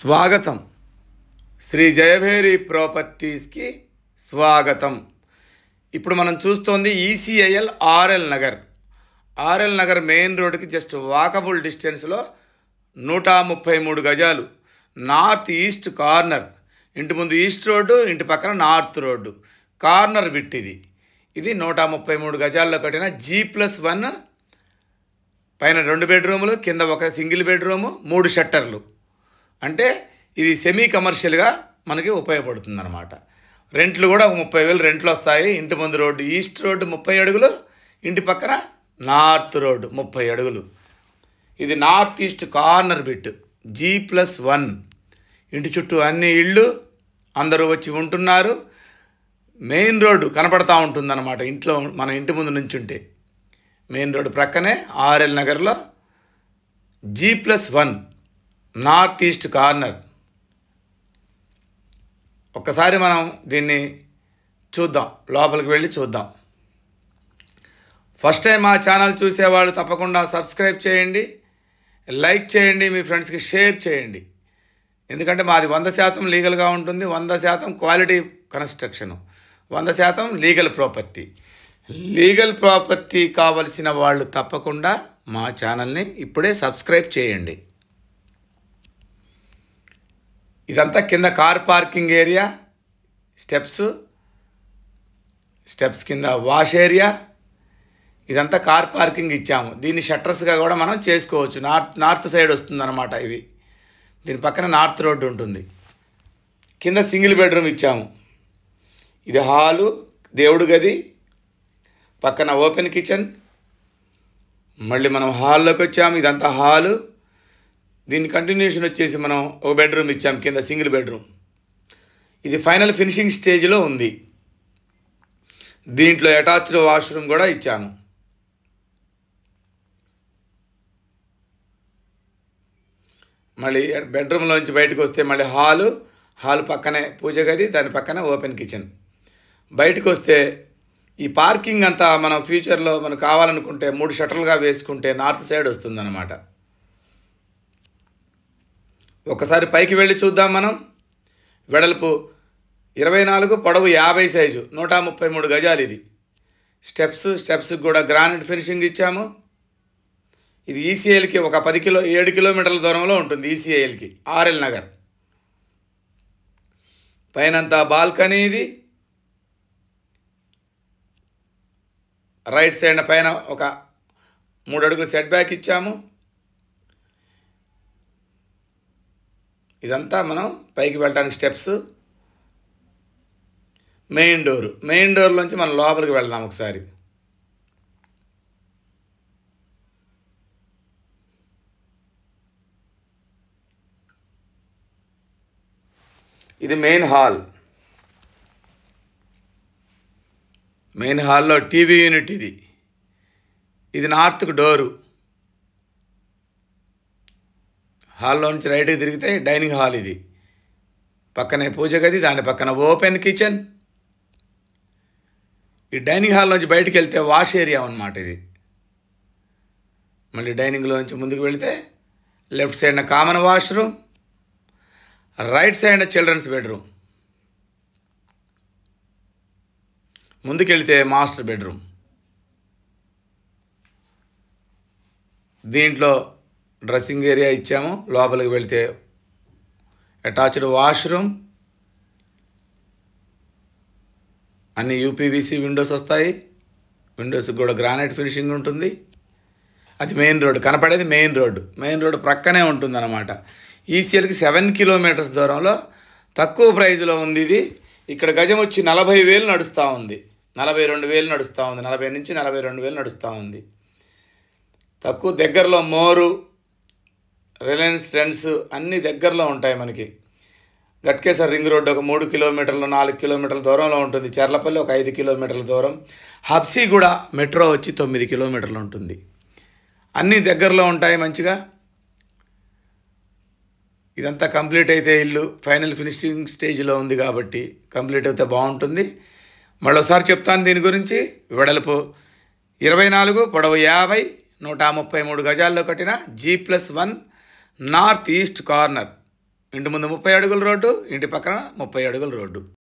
స్వాగతం. శ్రీ జయభేరి ప్రాపర్టీస్కి స్వాగతం. ఇప్పుడు మనం చూస్తోంది ఈసీఐఎల్ ఆర్ఎల్ నగర్ మెయిన్ రోడ్డుకి జస్ట్ వాకబుల్ డిస్టెన్స్లో 133 గజాలు, నార్త్ ఈస్ట్ కార్నర్. ఇంటి ముందు ఈస్ట్ రోడ్డు, ఇంటి పక్కన నార్త్ రోడ్డు, కార్నర్ బిట్. ఇది 133 గజాల్లో కట్టిన G+1, పైన 2 బెడ్రూములు, కింద ఒక సింగిల్ బెడ్రూము, 3 షట్టర్లు. అంటే ఇది సెమీ కమర్షియల్గా మనకి ఉపయోగపడుతుంది అన్నమాట. రెంట్లు కూడా 30,000 రెంట్లు వస్తాయి. ఇంటి ముందు రోడ్డు ఈస్ట్ రోడ్డు 30 అడుగులు, ఇంటి పక్కన నార్త్ రోడ్డు 30 అడుగులు. ఇది north east corner bit, G+1. ఇంటి చుట్టూ అన్ని ఇళ్ళు, అందరూ వచ్చి ఉంటున్నారు. మెయిన్ రోడ్డు కనపడతా ఉంటుందన్నమాట. ఇంట్లో మన ఇంటి ముందు నుంచుంటే మెయిన్ రోడ్డు ప్రక్కనే ఆర్ఎల్ నగర్లో G+1 నార్త్ ఈస్ట్ కార్నర్. ఒక్కసారి మనం దీన్ని చూద్దాం, లోపలికి వెళ్ళి చూద్దాం. ఫస్ట్ టైం మా ఛానల్ చూసేవాళ్ళు తప్పకుండా సబ్స్క్రైబ్ చేయండి, లైక్ చేయండి, మీ ఫ్రెండ్స్కి షేర్ చేయండి. ఎందుకంటే మాది 100% లీగల్గా ఉంటుంది, 100% quality construction, 100% legal property. Legal property కావలసిన వాళ్ళు తప్పకుండా మా ఛానల్ని ఇప్పుడే సబ్స్క్రైబ్ చేయండి. ఇదంతా కింద కార్ పార్కింగ్ ఏరియా, స్టెప్స్ కింద వాష్ ఏరియా. ఇదంతా కార్ పార్కింగ్ ఇచ్చాము. దీన్ని షట్టర్స్గా కూడా మనం చేసుకోవచ్చు. నార్త్ సైడ్ వస్తుందన్నమాట. ఇవి దీని పక్కన నార్త్ రోడ్డు ఉంటుంది. కింద సింగిల్ బెడ్రూమ్ ఇచ్చాము. ఇది హాలు, దేవుడు గది, పక్కన ఓపెన్ కిచెన్. మళ్ళీ మనం హాల్లోకి వచ్చాము. ఇదంతా హాలు. దీని కంటిన్యూషన్ వచ్చేసి మనం ఒక బెడ్రూమ్ ఇచ్చాం, కింద సింగిల్ బెడ్రూమ్. ఇది ఫైనల్ ఫినిషింగ్ స్టేజ్లో ఉంది. దీంట్లో అటాచ్డ్ వాష్రూమ్ కూడా ఇచ్చాము. మళ్ళీ బెడ్రూమ్లోంచి బయటకు వస్తే మళ్ళీ హాలు పక్కనే పూజ గది, దాని పక్కన ఓపెన్ కిచెన్. బయటకు వస్తే ఈ పార్కింగ్ అంతా మనం ఫ్యూచర్లో మనకు కావాలనుకుంటే 3 షట్టర్లుగా వేసుకుంటే నార్త్ సైడ్ వస్తుందన్నమాట. ఒకసారి పైకి వెళ్ళి చూద్దాం మనం. వెడల్పు 24, పొడవు 50 సైజు, 133 గజాలు. ఇది స్టెప్స్ కూడా గ్రానైట్ ఫినిషింగ్ ఇచ్చాము. ఇది ఈసీఐఎల్కి ఒక 7 కిలోమీటర్ల దూరంలో ఉంటుంది. ఈసీఐఎల్కి ఆర్ఎల్ నగర్. పైనంతా బాల్కనీ. ఇది రైట్ సైడ్ పైన ఒక 3 అడుగులు సెట్ బ్యాక్ ఇచ్చాము. ఇదంతా మనం పైకి వెళ్ళడానికి స్టెప్స్. మెయిన్ డోర్లోంచి మనం లోపలికి వెళ్దాం ఒకసారి. ఇది మెయిన్ హాల్లో టీవీ యూనిట్. ఇది నార్త్కు డోరు. హాల్లో నుంచి రైట్కి తిరిగితే డైనింగ్ హాల్. ఇది పక్కనే పూజ గది, దాని పక్కన ఓపెన్ కిచెన్. ఈ డైనింగ్ హాల్ నుంచి బయటికి వెళ్తే వాష్ ఏరియా అన్నమాట. ఇది మళ్ళీ డైనింగ్లో నుంచి ముందుకు వెళితే లెఫ్ట్ సైడ్న కామన్ వాష్రూమ్, రైట్ సైడ్న చిల్డ్రన్స్ బెడ్రూమ్. ముందుకెళ్తే మాస్టర్ బెడ్రూమ్. దీంట్లో డ్రెస్సింగ్ ఏరియా ఇచ్చాము. లోపలికి వెళ్తే అటాచ్డ్ వాష్రూమ్, అన్ని యూపీవీసీ విండోస్ వస్తాయి. విండోస్కి కూడా గ్రానైట్ ఫినిషింగ్ ఉంటుంది. అది మెయిన్ రోడ్డు, కనపడేది మెయిన్ రోడ్డు ప్రక్కనే ఉంటుందన్నమాట. ఈసీఎల్కి 7 కిలోమీటర్స్ దూరంలో తక్కువ ప్రైజ్లో ఉంది. ఇది ఇక్కడ గజం వచ్చి 40,000 నడుస్తూ ఉంది, 42,000 నడుస్తూ ఉంది, 40 నుంచి 42,000 నడుస్తూ ఉంది. తక్కువ. దగ్గరలో మోరు, రిలయన్స్ ట్రెండ్స్ అన్నీ దగ్గరలో ఉంటాయి మనకి. గట్కేసర్ రింగ్ రోడ్డు ఒక 3 కిలోమీటర్లు 4 కిలోమీటర్ల దూరంలో ఉంటుంది. చర్లపల్లి ఒక 5 కిలోమీటర్ల దూరం. హబ్సీ కూడా మెట్రో వచ్చి 9 కిలోమీటర్లు ఉంటుంది. అన్నీ దగ్గరలో ఉంటాయి మంచిగా. ఇదంతా కంప్లీట్ అయితే ఇల్లు ఫైనల్ ఫినిషింగ్ స్టేజ్లో ఉంది కాబట్టి కంప్లీట్ అయితే బాగుంటుంది. మళ్ళీసారి చెప్తాను దీని గురించి. వెడల్పు 24, పొడవు 50, 133 గజాల్లో కట్టిన G+1 నార్త్ ఈస్ట్ కార్నర్. ఇంటి ముందు 30 అడుగుల రోడ్డు, ఇంటి పక్కన 30 అడుగుల రోడ్డు.